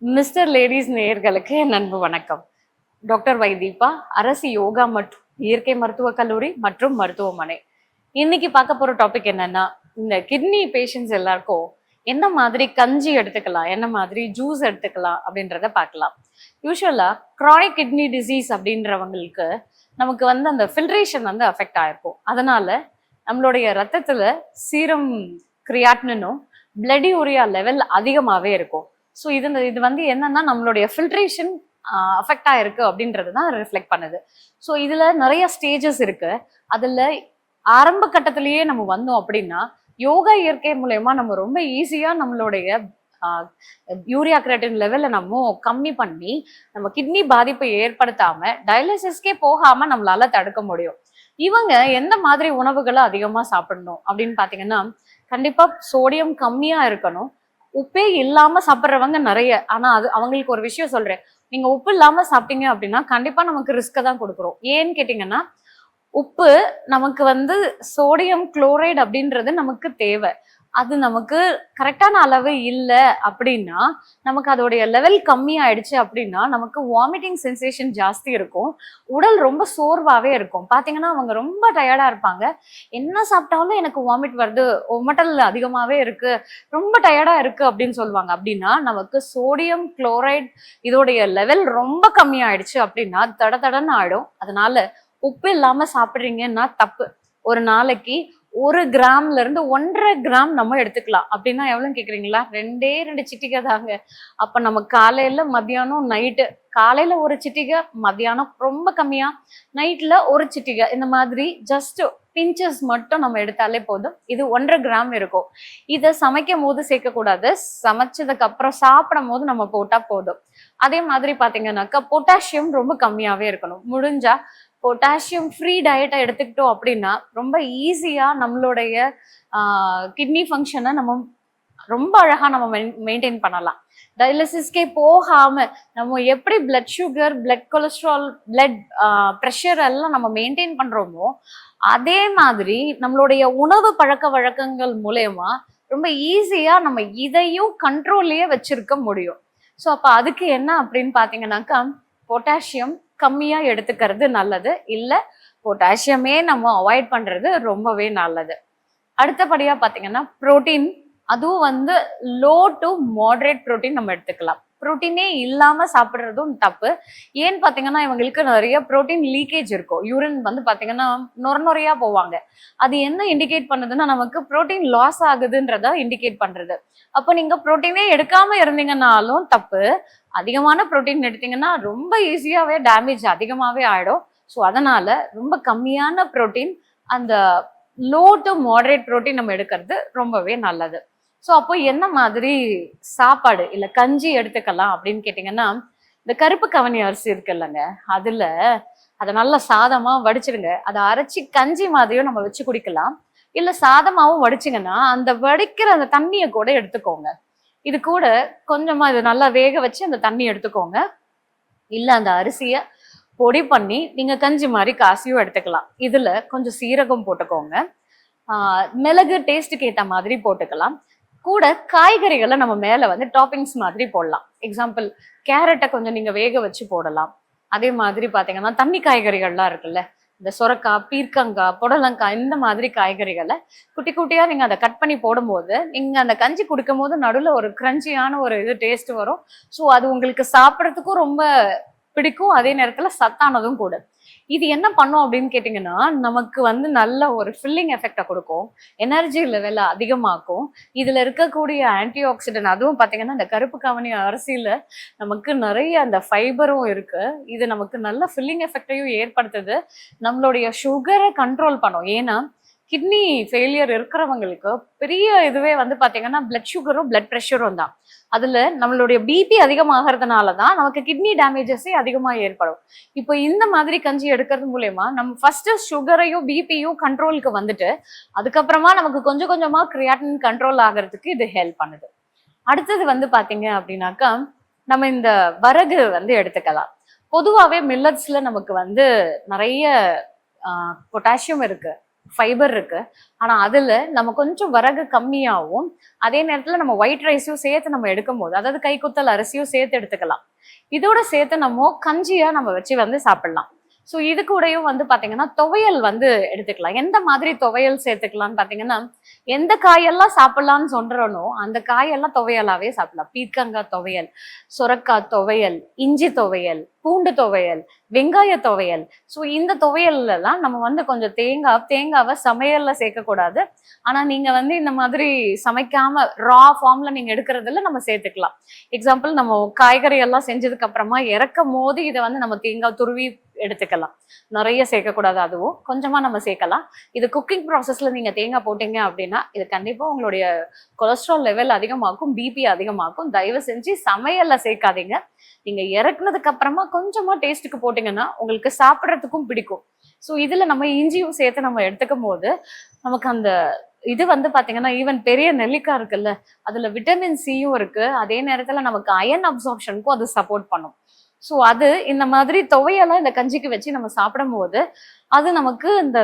Mister ladies நேயர்களுக்கு என் அன்பு வணக்கம். டாக்டர் வைதீபா, அரசு யோகா மற்றும் இயற்கை மருத்துவக் கல்லூரி மற்றும் மருத்துவமனை. இன்னைக்கு பார்க்க போற டாபிக் என்னன்னா, இந்த கிட்னி பேஷண்ட்ஸ் எல்லாருக்கும் என்ன மாதிரி கஞ்சி எடுத்துக்கலாம், என்ன மாதிரி ஜூஸ் எடுத்துக்கலாம் அப்படின்றத பார்க்கலாம். யூஸ்வலா கிரானிக் கிட்னி டிசீஸ் அப்படின்றவங்களுக்கு நமக்கு வந்து அந்த ஃபில்ட்ரேஷன் வந்து அஃபெக்ட் ஆயிருக்கும். அதனால நம்மளுடைய ரத்தத்துல சீரம் கிரியாட்டினும் பிளட் யூரியா லெவல் அதிகமாகவே இருக்கும். ஸோ இது வந்து என்னன்னா நம்மளுடைய ஃபில்ட்ரேஷன் அஃபெக்ட் ஆயிருக்கு அப்படின்றது தான் ரிஃப்ளெக்ட் பண்ணுது. ஸோ இதுல நிறைய ஸ்டேஜஸ் இருக்கு. அதுல ஆரம்ப கட்டத்திலேயே நம்ம வந்தோம் அப்படின்னா யோகா இயற்கை மூலயமா நம்ம ரொம்ப ஈஸியா நம்மளுடைய யூரியா கிரேட்டின் லெவலை நம்ம கம்மி பண்ணி நம்ம கிட்னி பாதிப்பை ஏற்படுத்தாம டயாலிசிஸ்க்கே போகாம நம்மளால தடுக்க முடியும். இவங்க எந்த மாதிரி உணவுகளை அதிகமா சாப்பிடணும் அப்படின்னு பாத்தீங்கன்னா, கண்டிப்பா சோடியம் கம்மியா இருக்கணும். உப்பே இல்லாம சாப்பிட்றவங்க நிறைய. ஆனா அது அவங்களுக்கு ஒரு விஷயம் சொல்றேன், நீங்க உப்பு இல்லாம சாப்பிட்டீங்க அப்படின்னா கண்டிப்பா நமக்கு ரிஸ்க தான் கொடுக்குறோம். ஏன்னு கேட்டீங்கன்னா, உப்பு நமக்கு வந்து சோடியம் குளோரைடு அப்படின்றது நமக்கு தேவை. அது நமக்கு கரெக்டான அளவு இல்லை அப்படின்னா, நமக்கு அதோடைய லெவல் கம்மி ஆயிடுச்சு அப்படின்னா நமக்கு வாமிட்டிங் சென்சேஷன் ஜாஸ்தி இருக்கும். உடல் ரொம்ப சோர்வாவே இருக்கும். பாத்தீங்கன்னா அவங்க ரொம்ப டயர்டா இருப்பாங்க. என்ன சாப்பிட்டாலும் எனக்கு வாமிட் வருது, ஒமட்டல் அதிகமாவே இருக்கு, ரொம்ப டயர்டா இருக்கு அப்படின்னு சொல்லுவாங்க. அப்படின்னா நமக்கு சோடியம் குளோரைடு இதோடைய லெவல் ரொம்ப கம்மி ஆயிடுச்சு அப்படின்னா தட தடன்னு ஆயிடும். அதனால உப்பு இல்லாம சாப்பிடுறீங்கன்னா தப்பு. ஒரு நாளைக்கு 1 கிராம்ல இருந்து 1.5 கிராம் நம்ம எடுத்துக்கலாம். அப்படின்னா எவ்வளவு கேக்குறீங்களா? 2 சிட்டிகை தாங்க. அப்ப நம்ம காலையில மத்தியானம் நைட்டு, காலையில ஒரு சிட்டிகை, மத்தியானம் ரொம்ப கம்மியா, நைட்ல ஒரு சிட்டிகை, இந்த மாதிரி ஜஸ்ட் பிஞ்சஸ் மட்டும் நம்ம எடுத்தாலே போதும். இது 1.5 கிராம் இருக்கும். இதை சமைக்கும் போது சேர்க்க கூடாது. சமைச்சதுக்கு அப்புறம் சாப்பிடும் போது நம்ம போட்டா போதும். அதே மாதிரி பாத்தீங்கன்னாக்கா பொட்டாசியம் ரொம்ப கம்மியாவே இருக்கணும். முடிஞ்சா பொட்டாசியம் ஃப்ரீ டயட்டை எடுத்துக்கிட்டோம் அப்படின்னா ரொம்ப ஈஸியா நம்மளுடைய கிட்னி ஃபங்க்ஷனை நம்ம ரொம்ப அழகா நம்ம மெயின்டைன் பண்ணலாம். டயாலிசிஸ்க்கே போகாம நம்ம எப்படி blood sugar, blood cholesterol, blood pressure எல்லாம் நம்ம மெயின்டைன் பண்றோமோ அதே மாதிரி நம்மளுடைய உணவு பழக்க வழக்கங்கள் மூலயமா ரொம்ப ஈஸியா நம்ம இதையும் கண்ட்ரோல்லயே வச்சிருக்க முடியும். ஸோ அப்ப அதுக்கு என்ன அப்படின்னு பாத்தீங்கன்னாக்கா, பொட்டாசியம் கம்மியா எடுத்துக்கிறது நல்லது. இல்ல பொட்டாசியமே நம்ம அவாய்ட் பண்றது ரொம்பவே நல்லது. அடுத்தபடியா பாத்தீங்கன்னா புரோட்டீன், அதுவும் வந்து லோ டு மாடரேட் புரோட்டீன் நம்ம எடுத்துக்கலாம். புரோட்டீனே இல்லாம சாப்பிட்றதும் தப்பு. ஏன்னு பாத்தீங்கன்னா இவங்களுக்கு நிறைய புரோட்டீன் லீக்கேஜ் இருக்கும். யூரின் வந்து பாத்தீங்கன்னா நொறையா போவாங்க. அது என்ன இண்டிகேட் பண்ணுதுன்னா நமக்கு புரோட்டீன் லாஸ் ஆகுதுன்றத இண்டிகேட் பண்றது. அப்போ நீங்க புரோட்டீனே எடுக்காம இருந்தீங்கன்னாலும் தப்பு. அதிகமான புரோட்டீன் எடுத்தீங்கன்னா ரொம்ப ஈஸியாவே டேமேஜ் அதிகமாவே ஆயிடும். ஸோ அதனால ரொம்ப கம்மியான புரோட்டீன், அந்த லோ டு மாடரேட் புரோட்டீன் நம்ம எடுக்கிறது ரொம்பவே நல்லது. ஸோ அப்போ என்ன மாதிரி சாப்பாடு இல்ல கஞ்சி எடுத்துக்கலாம் அப்படின்னு கேட்டீங்கன்னா, இந்த கருப்பு கவனி அரிசி இருக்கு இல்லைங்க, அதுல அதை நல்லா சாதமா வடிச்சிடுங்க. அதை அரைச்சி கஞ்சி மாதிரியும் நம்ம வச்சு குடிக்கலாம். இல்ல சாதமாவும் வடிச்சிங்கன்னா அந்த வடிக்கிற அந்த தண்ணியை கூட எடுத்துக்கோங்க. இது கூட கொஞ்சமா இது நல்லா வேக வச்சு அந்த தண்ணி எடுத்துக்கோங்க. இல்ல அந்த அரிசிய பொடி பண்ணி நீங்க கஞ்சி மாதிரி காசியும் எடுத்துக்கலாம். இதுல கொஞ்சம் சீரகம் போட்டுக்கோங்க. மிளகு டேஸ்ட்டுக்கு ஏற்ற மாதிரி போட்டுக்கலாம். கூட காய்கறிகளை நம்ம மேல வந்து டாப்பிங்ஸ் மாதிரி போடலாம். எக்ஸாம்பிள், கேரட்டை கொஞ்சம் நீங்க வேக வச்சு போடலாம். அதே மாதிரி பாத்தீங்கன்னா தண்ணி காய்கறிகள்லாம் இருக்குல்ல, இந்த சொரக்காய், பீர்க்கங்காய், புடலங்காய், இந்த மாதிரி காய்கறிகளை குட்டி குட்டியா நீங்க அதை கட் பண்ணி போடும்போது நீங்க அந்த கஞ்சி குடிக்கும் போது நடுவில் ஒரு கிரன்ச்சியான ஒரு இது டேஸ்ட் வரும். ஸோ அது உங்களுக்கு சாப்பிட்றதுக்கும் ரொம்ப பிடிக்கும், அதே நேரத்துல சத்தானதும் கூட. இது என்ன பண்ணும் அப்படின்னு கேட்டீங்கன்னா, நமக்கு வந்து நல்ல ஒரு ஃபில்லிங் எஃபெக்டை கொடுக்கும், எனர்ஜி லெவலை அதிகமாக்கும். இதுல இருக்கக்கூடிய ஆன்டி ஆக்சிடென்ட், அதுவும் பாத்தீங்கன்னா இந்த கருப்பு கவனி அரிசியில நமக்கு நிறைய அந்த ஃபைபரும் இருக்கு. இது நமக்கு நல்ல ஃபில்லிங் எஃபெக்டையும் ஏற்படுத்துது. நம்மளுடைய சுகரை கண்ட்ரோல் பண்ணும். ஏன்னா கிட்னி ஃபெயிலியர் இருக்கிறவங்களுக்கு பெரிய இதுவே வந்து பாத்தீங்கன்னா பிளட் சுகரும் பிளட் ப்ரெஷரும் தான். அதுல நம்மளுடைய பிபி அதிகமாகிறதுனால தான் நமக்கு கிட்னி டேமேஜஸே அதிகமாக ஏற்படும். இப்போ இந்த மாதிரி கஞ்சி எடுக்கிறது மூலயமா நம்ம ஃபர்ஸ்ட் சுகரையும் பிபியும் கண்ட்ரோலுக்கு வந்துட்டு அதுக்கப்புறமா நமக்கு கொஞ்சம் கொஞ்சமா கிரியாட்டின் கண்ட்ரோல் ஆகிறதுக்கு இது ஹெல்ப் பண்ணுது. அடுத்தது வந்து பாத்தீங்க அப்படின்னாக்கா, நம்ம இந்த வரகு வந்து எடுத்துக்கலாம். பொதுவாகவே மில்லட்ஸ்ல நமக்கு வந்து நிறைய பொட்டாசியம் இருக்கு, ஃபைபர் இருக்கு. ஆனா அதுல நம்ம கொஞ்சம் வரகு கம்மியாகவும் அதே நேரத்துல நம்ம ஒயிட் ரைஸையும் சேர்த்து நம்ம எடுக்கும் போது, அதாவது கைக்குத்தல் அரிசியும் சேர்த்து எடுத்துக்கலாம். இதோட சேர்த்து நம்ம கஞ்சியா நம்ம வச்சு வந்து சாப்பிடலாம். ஸோ இது கூடயும் வந்து பாத்தீங்கன்னா துவையல் வந்து எடுத்துக்கலாம். எந்த மாதிரி துவையல் சேர்த்துக்கலாம்னு பாத்தீங்கன்னா, எந்த காயெல்லாம் சாப்பிடலாம்னு சொல்றனோ அந்த காயெல்லாம் துவையலாவே சாப்பிடலாம். பீர்க்கங்காய் துவையல், சுரக்காய் துவையல், இஞ்சி துவையல், பூண்டு துவையல், வெங்காய துவையல். ஸோ இந்த துவையல்ல எல்லாம் நம்ம வந்து கொஞ்சம் தேங்காவை சமையல்ல சேர்க்கக்கூடாது. ஆனா நீங்க வந்து இந்த மாதிரி சமைக்காம ரா ஃபார்ம்ல நீங்க எடுக்கிறதுல நம்ம சேர்த்துக்கலாம். எக்ஸாம்பிள், நம்ம காய்கறி எல்லாம் செஞ்சதுக்கு அப்புறமா இறக்கும் போது இதை வந்து நம்ம தேங்காய் துருவி எடுத்துக்கலாம். நிறைய சேர்க்கக்கூடாது, அதுவும் கொஞ்சமா நம்ம சேர்க்கலாம். இது குக்கிங் ப்ராசஸ்ல நீங்க தேங்காய் போட்டீங்க அப்படின்னா இது கண்டிப்பா உங்களுடைய கொலஸ்ட்ரால் லெவல் அதிகமாக்கும், பிபி அதிகமாக்கும். தயவு செஞ்சு சமையல்ல சேர்க்காதீங்க. நீங்க இறக்குனதுக்கு அப்புறமா கொஞ்சமா டேஸ்ட்டுக்கு போட்டீங்கன்னா உங்களுக்கு சாப்பிட்றதுக்கும் பிடிக்கும். ஸோ இதுல நம்ம இஞ்சியும் சேர்த்து நம்ம எடுத்துக்கும் போது நமக்கு அந்த இது வந்து பாத்தீங்கன்னா, ஈவன் பெரிய நெல்லிக்காய் இருக்குல்ல, அதுல விட்டமின் சியும் இருக்கு. அதே நேரத்துல நமக்கு அயன் அப்சார்ப்ஷனுக்கும் அது சப்போர்ட் பண்ணும். ஸோ அது இந்த மாதிரி துவையெல்லாம் இந்த கஞ்சிக்கு வச்சு நம்ம சாப்பிடும் போது அது நமக்கு இந்த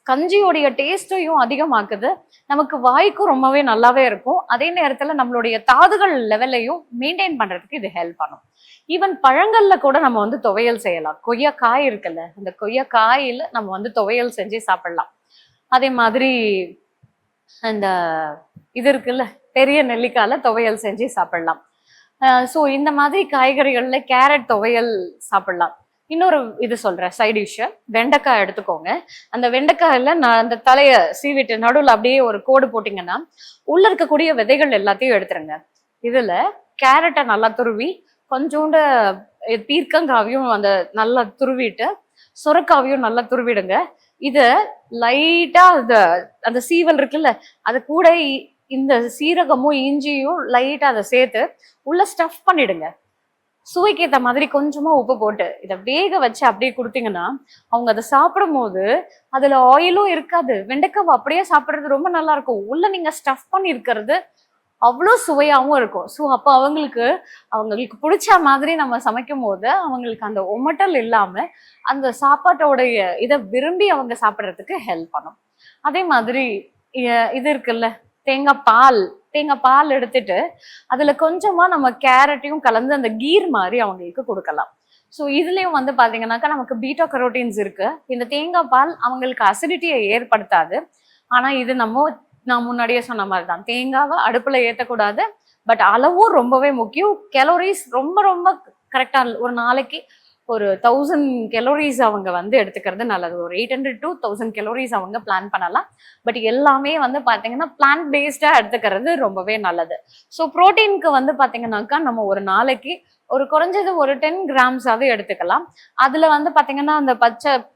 கஞ்சியோடைய டேஸ்ட்டையும் அதிகமாக்குது. நமக்கு வாய்க்கும் ரொம்பவே நல்லாவே இருக்கும். அதே நேரத்துல நம்மளுடைய தாதுகள் லெவலையும் மெயின்டைன் பண்றதுக்கு இது ஹெல்ப் பண்ணும். ஈவன் பழங்கள்ல கூட நம்ம வந்து துவையல் செய்யலாம். கொய்யாக்காய் இருக்குல்ல, அந்த கொய்யாக்காயில நம்ம வந்து துவையல் செஞ்சு சாப்பிடலாம். அதே மாதிரி அந்த இது இருக்குல்ல, பெரிய நெல்லிக்காயில துவையல் செஞ்சு சாப்பிடலாம். ஸோ இந்த மாதிரி காய்கறிகள்ல கேரட் துவையல் சாப்பிடலாம். இன்னொரு இது சொல்றேன், சைட் டிஷ். வெண்டைக்காய் எடுத்துக்கோங்க. அந்த வெண்டைக்காயில நான் அந்த தலைய சீவிட்டு நடுவில் அப்படியே ஒரு கோடு போட்டீங்கன்னா உள்ள இருக்கக்கூடிய விதைகள் எல்லாத்தையும் எடுத்துருங்க. இதுல கேரட்டை நல்லா துருவி, கொஞ்சோண்டு பீர்க்கங்காவையும் அந்த நல்லா துருவிட்டு, சுரக்காவையும் நல்லா துருவிடுங்க. இத லைட்டா அந்த சீவல் இருக்குல்ல, அது கூட இந்த சீரகமும் இஞ்சியும் லைட்டா அதை சேர்த்து உள்ள ஸ்டஃப் பண்ணிடுங்க. சுவைக்கு ஏற்ற மாதிரி கொஞ்சமா உப்பு போட்டு இதை வேக வச்சு அப்படியே கொடுத்தீங்கன்னா அவங்க அதை சாப்பிடும் போது அதுல ஆயிலும் இருக்காது. வெண்டைக்காவை அப்படியே சாப்பிட்றது ரொம்ப நல்லா இருக்கும். உள்ள நீங்க ஸ்டஃப் பண்ணி இருக்கிறது அவ்வளோ சுவையாகவும் இருக்கும். ஸோ அப்போ அவங்களுக்கு பிடிச்ச மாதிரி நம்ம சமைக்கும் போது அவங்களுக்கு அந்த ஒமட்டல் இல்லாம அந்த சாப்பாட்டோடைய இதை விரும்பி அவங்க சாப்பிட்றதுக்கு ஹெல்ப் பண்ணும். அதே மாதிரி இது இருக்குல்ல, தேங்காய் பால் எடுத்துட்டு அதுல கொஞ்சமா நம்ம கேரட்டையும் கலந்து அந்த கீர் மாதிரி அவங்களுக்கு கொடுக்கலாம். ஸோ இதுலயும் வந்து பாத்தீங்கன்னாக்கா நமக்கு பீட்டா கரோட்டீன்ஸ் இருக்கு. இந்த தேங்காய் பால் அவங்களுக்கு அசிடிட்டியை ஏற்படுத்தாது. ஆனா இது நான் முன்னாடியே சொன்ன மாதிரி தான், தேங்காவை அடுப்புல ஏற்றக்கூடாது. பட் அளவும் ரொம்பவே முக்கியம். கலோரிஸ் ரொம்ப ரொம்ப கரெக்டா ஒரு நாளைக்கு ஒரு 1000 கலோரிஸ் அவங்க வந்து எடுத்துக்கிறது நல்லது. ஒரு 800 to 1000 கலோரிஸ் அவங்க பிளான் பண்ணலாம். பட் எல்லாமே வந்து பாத்தீங்கன்னா பிளான்ட் பேஸ்டா எடுத்துக்கிறது ரொம்பவே நல்லது. ஸோ ப்ரோட்டீனுக்கு வந்து பாத்தீங்கன்னாக்கா நம்ம ஒரு நாளைக்கு ஒரு குறைஞ்சது ஒரு 10 கிராம்ஸாவது எடுத்துக்கலாம். அதுல வந்து பாத்தீங்கன்னா அந்த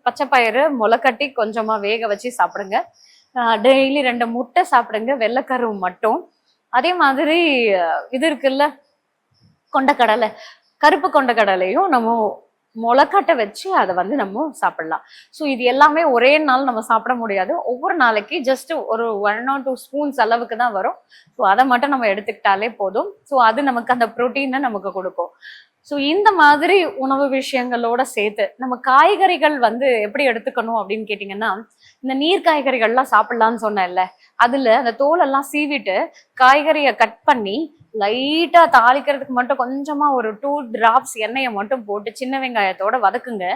பச்சை பயிறு முளைக்கட்டி கொஞ்சமா வேக வச்சு சாப்பிடுங்க. டெய்லி 2 முட்டை சாப்பிடுங்க, வெள்ளைக்கரு மட்டும். அதே மாதிரி இது இருக்குல்ல, கொண்டக்கடலை, கருப்பு கொண்டக்கடலையும் நம்ம முளைக்கட்டை வச்சு அதை வந்து நம்ம சாப்பிடலாம். ஸோ இது எல்லாமே ஒரே நாள் நம்ம சாப்பிட முடியாது. ஒவ்வொரு நாளைக்கு ஜஸ்ட் ஒரு 1 or 2 ஸ்பூன்ஸ் அளவுக்கு தான் வரும். ஸோ அதை மட்டும் நம்ம எடுத்துக்கிட்டாலே போதும். ஸோ அது நமக்கு அந்த ப்ரோட்டீனை நமக்கு கொடுக்கும். ஸோ இந்த மாதிரி உணவு விஷயங்களோட சேர்த்து நம்ம காய்கறிகள் வந்து எப்படி எடுத்துக்கணும் அப்படின்னு கேட்டிங்கன்னா, இந்த நீர் காய்கறிகள்லாம் சாப்பிடலாம்னு சொன்னேன்ல, அதுல அந்த தோலெல்லாம் சீவிட்டு காய்கறியை கட் பண்ணி லைட்டா தாளிக்கிறதுக்கு மட்டும் கொஞ்சமா ஒரு 2 drops எண்ணெயை மட்டும் போட்டு சின்ன வெங்காயத்தோட வதக்குங்க.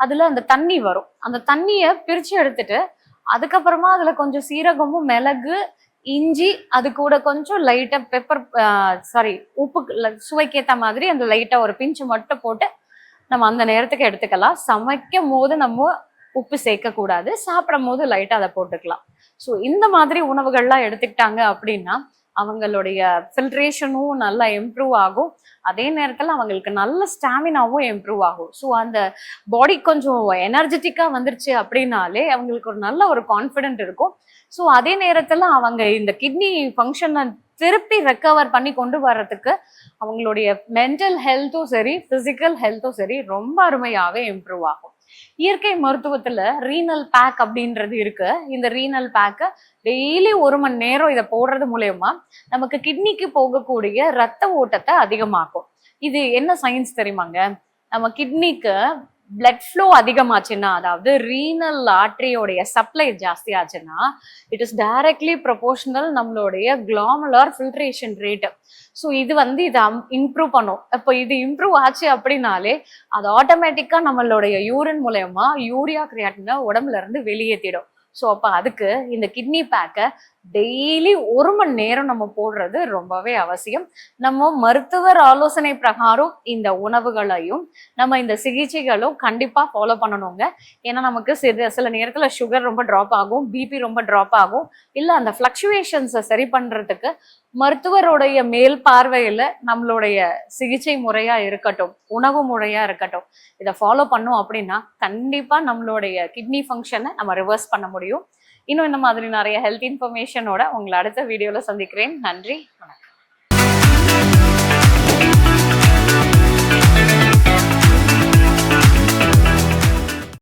அதுல அந்த தண்ணி வரும். அந்த தண்ணியை பிரிச்சு எடுத்துட்டு அதுக்கப்புறமா அதுல கொஞ்சம் சீரகமும் மிளகு இஞ்சி அது கூட கொஞ்சம் லைட்டா பெப்பர் உப்பு சுவைக்கேற்ற மாதிரி அந்த லைட்டா ஒரு பிஞ்சு மட்டும் போட்டு நம்ம அந்த நேரத்துக்கு எடுத்துக்கலாம். சமைக்கும் போது நம்ம உப்பு சேர்க்க கூடாது, சாப்பிடும் போது லைட்டா அதை போட்டுக்கலாம். ஸோ இந்த மாதிரி உணவுகள்லாம் எடுத்துக்கிட்டாங்க அப்படின்னா அவங்களுடைய ஃபில்ட்ரேஷனும் நல்லா இம்ப்ரூவ் ஆகும். அதே நேரத்தில் அவங்களுக்கு நல்ல ஸ்டாமினாவும் இம்ப்ரூவ் ஆகும். ஸோ அந்த பாடி கொஞ்சம் எனர்ஜெட்டிக்காக வந்துருச்சு அப்படின்னாலே அவங்களுக்கு ஒரு நல்ல ஒரு கான்ஃபிடென்ட் இருக்கும். ஸோ அதே நேரத்தில் அவங்க இந்த கிட்னி ஃபங்க்ஷனை திருப்பி ரெக்கவர் பண்ணி கொண்டு வர்றதுக்கு அவங்களுடைய மென்டல் ஹெல்த்தும் சரி ஃபிசிக்கல் ஹெல்த்தும் சரி ரொம்ப அருமையாகவே இம்ப்ரூவ் ஆகும். இயற்கை மருத்துவத்துல ரீனல் பேக் அப்படின்றது இருக்கு. இந்த ரீனல் பேக்கை டெய்லி 1 மணி நேரம் இதை போடுறது மூலயமா நமக்கு கிட்னிக்கு போகக்கூடிய ரத்த ஓட்டத்தை அதிகமாக்கும். இது என்ன சயின்ஸ் தெரியுமாங்க? நம்ம கிட்னிக்கு பிளட் ஃப்ளோ அதிகமாச்சுன்னா, அதாவது ரீனல் ஆர்டரியோடைய சப்ளை ஜாஸ்தி ஆச்சுன்னா, இட் இஸ் டைரக்ட்லி ப்ரொபோர்ஷனல் நம்மளுடைய கிளாமுலர் ஃபில்ட்ரேஷன் ரேட். ஸோ இது வந்து இதை இம்ப்ரூவ் பண்ணும். இப்போ இது இம்ப்ரூவ் ஆச்சு அப்படின்னாலே அது ஆட்டோமேட்டிக்கா நம்மளுடைய யூரின் மூலயமா யூரியா கிரியாட்டினை உடம்புல இருந்து வெளியேற்றிடும். ஸோ அப்போ அதுக்கு இந்த கிட்னி பேக்கை டெய்லி 1 மணி நேரம் நம்ம போடுறது ரொம்பவே அவசியம். நம்ம மருத்துவர் ஆலோசனை பிரகாரம் இந்த உணவுகளையும் நம்ம இந்த சிகிச்சைகளும் கண்டிப்பா ஃபாலோ பண்ணணுங்க. ஏன்னா நமக்கு சில நேரத்துல சுகர் ரொம்ப ட்ராப் ஆகும், பிபி ரொம்ப ட்ராப் ஆகும். இல்ல அந்த ஃபிளக்சுவேஷன்ஸை சரி பண்றதுக்கு மருத்துவருடைய மேல் பார்வையில நம்மளுடைய சிகிச்சை முறையா இருக்கட்டும், உணவு முறையா இருக்கட்டும், இதை ஃபாலோ பண்ணோம் அப்படின்னா கண்டிப்பா நம்மளுடைய கிட்னி ஃபங்க்ஷனை நம்ம ரிவர்ஸ் பண்ண முடியும். இன்னும் இந்த மாதிரி நிறைய ஹெல்த் இன்ஃபர்மேஷனோட உங்களை அடுத்த வீடியோல சந்திக்கிறேன். நன்றி, வணக்கம்.